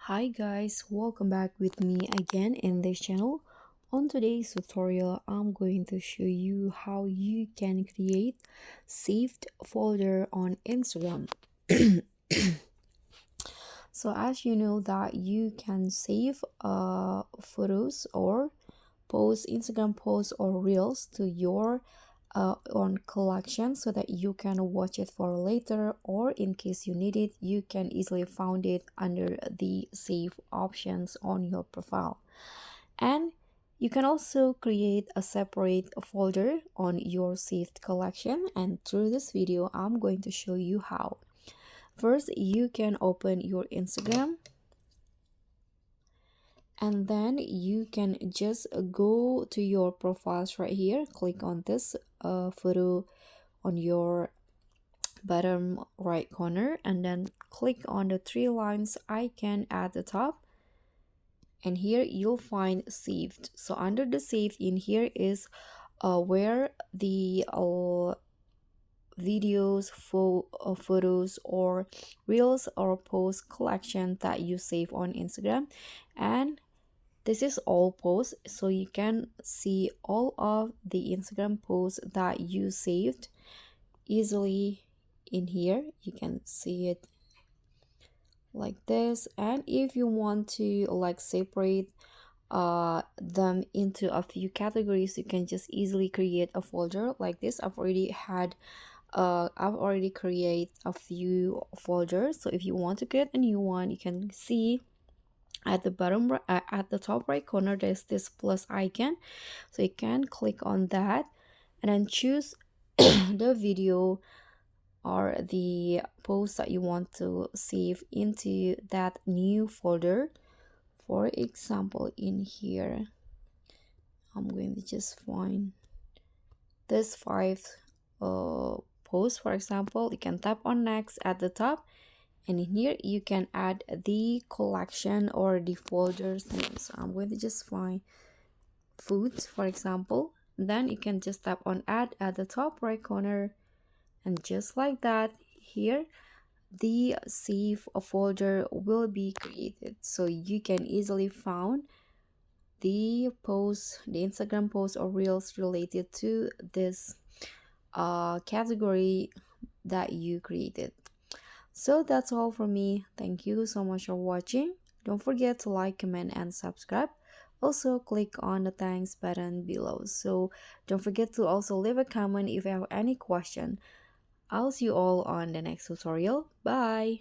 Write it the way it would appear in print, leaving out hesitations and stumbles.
Hi guys, welcome back with me again in this channel. On today's tutorial, I'm going to show you how you can create saved folder on Instagram. So as you know that you can save photos or post Instagram posts or reels to your on collection so that you can watch it for later, or in case you need it you can easily find it under the save options on your profile. And you can also create a separate folder on your saved collection, and through this video I'm going to show you how. First, you can open your Instagram, and then you can just go to your profiles right here. Click on this photo on your bottom right corner, and then click on the three lines icon at the top, and here you'll find saved. So under the saved, in here is where the videos, photos or reels or post collection that you save on Instagram. And this is all posts, so you can see all of the Instagram posts that you saved easily in here. You can see it like this. And if you want to like separate them into a few categories, you can just easily create a folder like this. I've already create a few folders, so if you want to create a new one, you can see at the at the top right corner there's this plus icon, so you can click on that and then choose the video or the post that you want to save into that new folder. For example, in here I'm going to just find this five post. For example, you can tap on next at the top, and in here you can add the collection or the folders name. So I'm going to just find foods, for example. Then you can just tap on add at the top right corner, and just like that, here the save folder will be created, so you can easily find the post, the Instagram post or reels related to this category that you created. So that's all from me. Thank you so much for watching. Don't forget to like, comment, and subscribe. Also, click on the thanks button below. So don't forget to also leave a comment if you have any question. I'll see you all on the next tutorial. Bye!